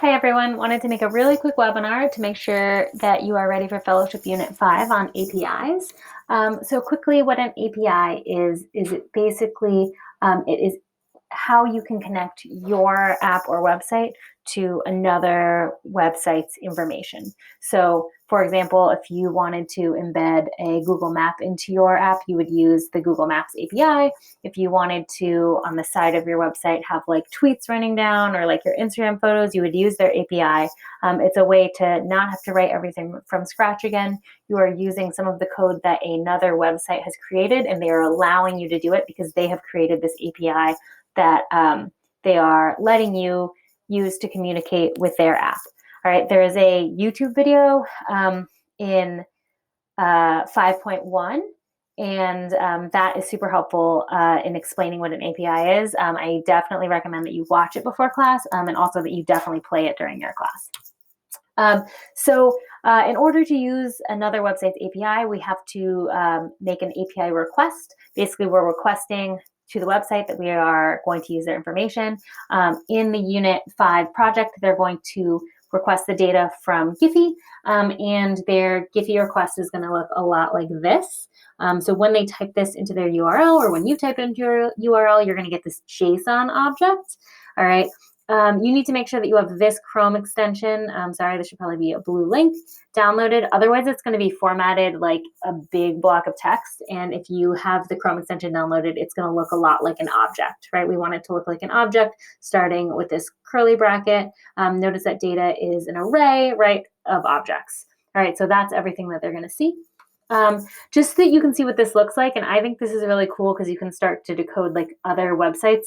Hi everyone, wanted to make a really quick webinar to make sure that you are ready for Fellowship Unit 5 on APIs. So quickly, what an API is it basically, it is how you can connect your app or website to another website's information. So for example, if you wanted to embed a Google map into your app, you would use the Google Maps API. If you wanted to, on the side of your website, have like tweets running down or like your Instagram photos, you would use their API. It's a way to not have to write everything from scratch again. You are using some of the code that another website has created, and they are allowing you to do it because they have created this API that they are letting you use to communicate with their app. All right, there is a YouTube video in 5.1, and that is super helpful in explaining what an API is. I definitely recommend that you watch it before class and also that you definitely play it during your class. In order to use another website's API, we have to make an API request. Basically, we're requesting to the website that we are going to use their information. In the Unit 5 project, they're going to request the data from Giphy, and their Giphy request is going to look a lot like this. So when they type this into their URL, or when you type it into your URL, you're going to get this JSON object. All right. You need to make sure that you have this Chrome extension. Sorry, this should probably be a blue link downloaded. Otherwise, it's going to be formatted like a big block of text. And if you have the Chrome extension downloaded, it's going to look a lot like an object, right? We want it to look like an object, starting with this curly bracket. Notice that data is an array, right, of objects. All right, so that's everything that they're going to see. Just so that you can see what this looks like. And I think this is really cool because you can start to decode like other websites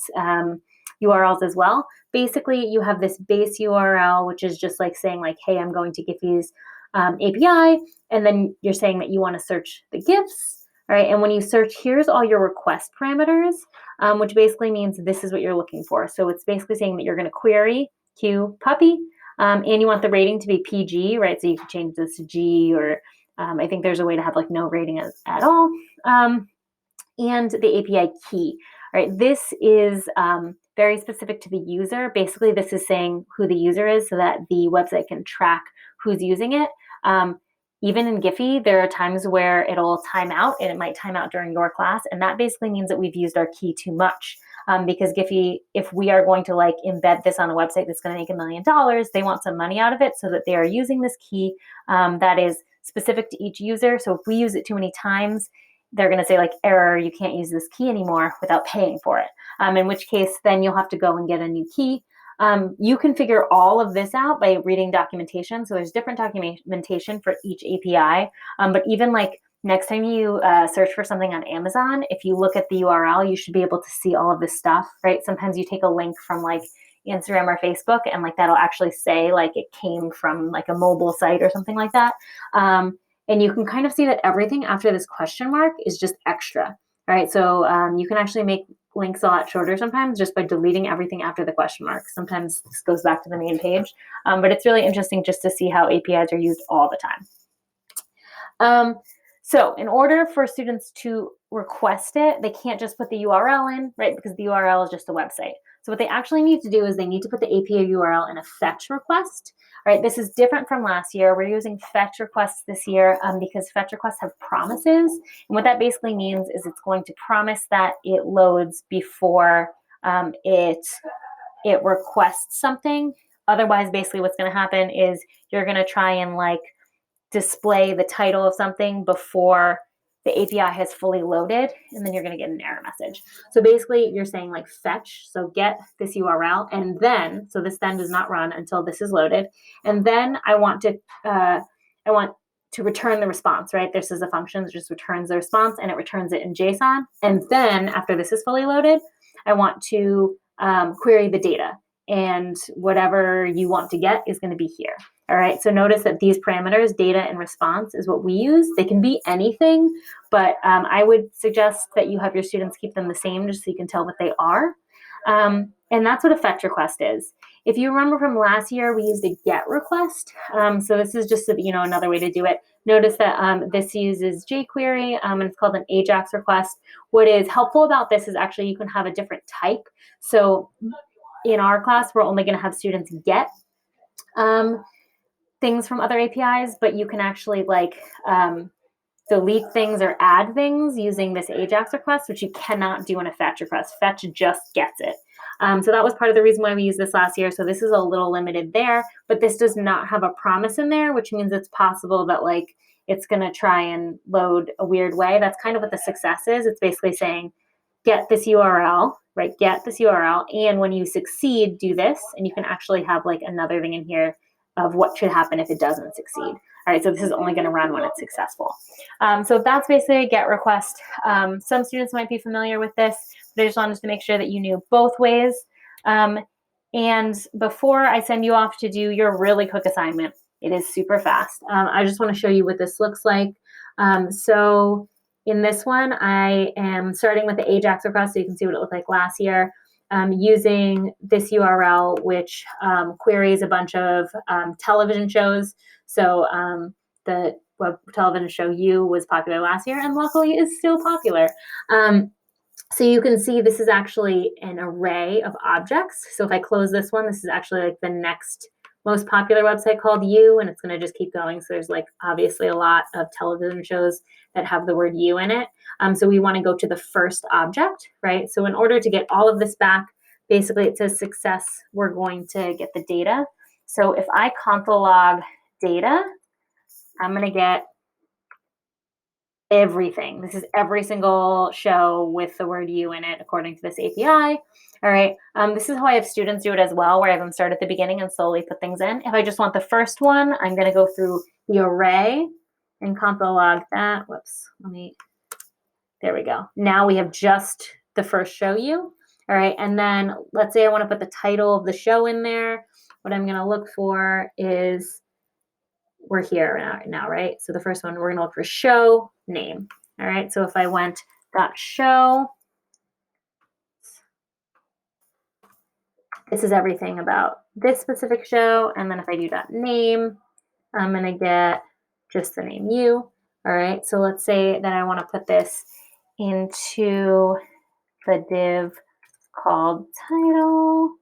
URLs as well. Basically, you have this base URL, which is just like saying like, hey, I'm going to Giphy's API. And then you're saying that you want to search the GIFs, right? And when you search, here's all your request parameters, which basically means this is what you're looking for. So it's basically saying that you're going to query Q puppy, and you want the rating to be PG, right? So you can change this to G, or I think there's a way to have like no rating at all. And the API key, right? This is very specific to the user. Basically, this is saying who the user is so that the website can track who's using it. Even in Giphy, there are times where it'll time out, and it might time out during your class. And that basically means that we've used our key too much. Because Giphy, if we are going to like embed this on a website that's going to make $1 million, they want some money out of it so that they are using this key that is specific to each user. So if we use it too many times, they're going to say like, error, you can't use this key anymore without paying for it. In which case, then you'll have to go and get a new key. You can figure all of this out by reading documentation. So there's different documentation for each API. But even like next time you search for something on Amazon, if you look at the URL, you should be able to see all of this stuff, right? Sometimes you take a link from like Instagram or Facebook, and like that'll actually say like it came from like a mobile site or something like that. And you can kind of see that everything after this question mark is just extra, right? So you can actually make links a lot shorter sometimes just by deleting everything after the question mark. Sometimes this goes back to the main page, but it's really interesting just to see how APIs are used all the time. So in order for students to request it, they can't just put the URL in, right? Because the URL is just a website. So what they actually need to do is they need to put the API URL in a fetch request. Right, this is different from last year. We're using fetch requests this year because fetch requests have promises. And what that basically means is it's going to promise that it loads before it requests something. Otherwise, basically what's going to happen is you're going to try and like display the title of something before the API has fully loaded, and then you're going to get an error message. So basically you're saying like fetch, so get this URL, and then, so this then does not run until this is loaded, and then I want to return the response, right? This is a function that just returns the response, and it returns it in JSON, and then after this is fully loaded, I want to query the data, and whatever you want to get is going to be here. All right, so notice that these parameters, data and response, is what we use. They can be anything, but I would suggest that you have your students keep them the same just so you can tell what they are. And that's what a fetch request is. If you remember from last year, we used a get request. So this is just another way to do it. Notice that this uses jQuery, and it's called an AJAX request. What is helpful about this is actually you can have a different type. So in our class, we're only going to have students get things from other APIs, but you can actually like delete things or add things using this AJAX request, which you cannot do in a fetch request. Fetch just gets it. So that was part of the reason why we used this last year. So this is a little limited there, but this does not have a promise in there, which means it's possible that like it's going to try and load a weird way. That's kind of what the success is. It's basically saying, get this URL, right? Get this URL. And when you succeed, do this. And you can actually have like another thing in here of what should happen if it doesn't succeed. All right, so this is only going to run when it's successful. So that's basically a GET request. Some students might be familiar with this, but I just wanted to make sure that you knew both ways. And before I send you off to do your really quick assignment, it is super fast. I just want to show you what this looks like. So in this one, I am starting with the AJAX request, so you can see what it looked like last year. Using this URL, which queries a bunch of television shows. So the web television show You was popular last year and luckily is still popular. So you can see this is actually an array of objects. So if I close this one, this is actually like the next most popular website called You, and it's going to just keep going. So there's like obviously a lot of television shows that have the word You in it. So we want to go to the first object, right? So in order to get all of this back, basically it says success, we're going to get the data. So if I console log data, I'm going to get everything. This is every single show with the word You in it, according to this API. All right. This is how I have students do it as well, where I have them start at the beginning and slowly put things in. If I just want the first one, I'm going to go through the array and console log that. Whoops. There we go. Now we have just the first show You. All right. And then let's say I want to put the title of the show in there. What I'm going to look for is, we're here now, right? So the first one, we're going to look for show name. All right. So if I went .show, this is everything about this specific show. And then if I do .name, I'm going to get just the name You. All right. So let's say that I want to put this into the div called title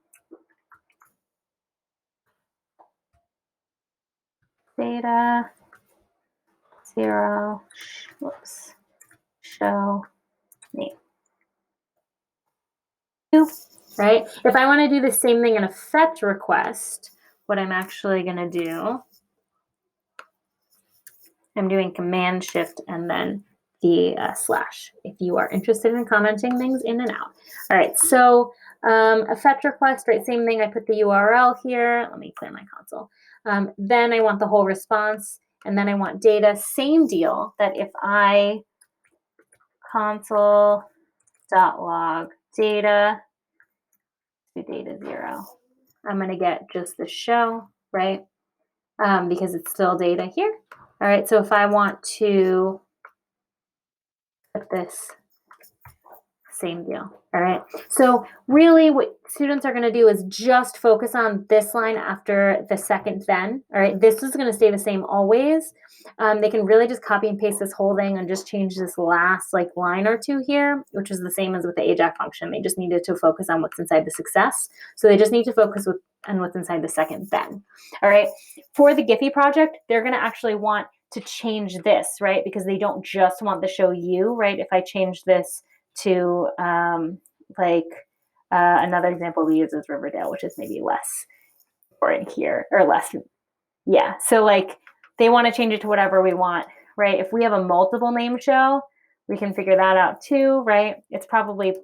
data 0, whoops, show name. Right? If I want to do the same thing in a fetch request, what I'm actually going to do, I'm doing Command Shift and then the slash if you are interested in commenting things in and out. All right, so a fetch request, right? Same thing. I put the URL here. Let me clear my console. Then I want the whole response, and then I want data. Same deal. That if I console.log data to data 0, I'm going to get just the show, right? Because it's still data here. All right, so if I want to put this, same deal. All right, so really what students are going to do is just focus on this line after the second then. All right, this is going to stay the same always. They can really just copy and paste this whole thing and just change this last like line or two here, which is the same as with the AJAX function. They just needed to focus on what's inside the success. So they just need to focus on what's inside the second then. All right, for the Giphy project, they're going to actually want to change this, right? Because they don't just want the show You, right? If I change this to another example we use is Riverdale, which is maybe less important here, or less, yeah. So like they want to change it to whatever we want, right? If we have a multiple name show, we can figure that out too, right? It's probably,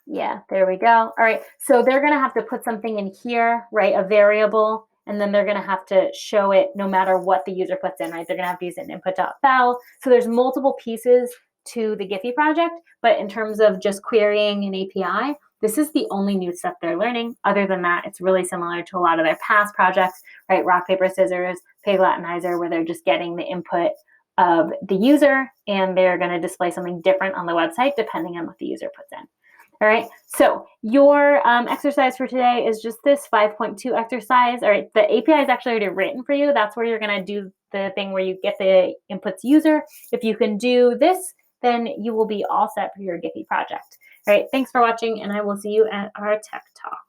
yeah, there we go. All right, so they're going to have to put something in here, right? A variable, and then they're going to have to show it no matter what the user puts in, right? They're going to have to use an input.val. So there's multiple pieces to the Giphy project, but in terms of just querying an API, this is the only new stuff they're learning. Other than that, it's really similar to a lot of their past projects, right? Rock, paper, scissors, pig latinizer, where they're just getting the input of the user and they're going to display something different on the website depending on what the user puts in. All right, so your exercise for today is just this 5.2 exercise. All right, the API is actually already written for you. That's where you're going to do the thing where you get the inputs user. If you can do this, then you will be all set for your Giphy project. All right, thanks for watching, and I will see you at our tech talk.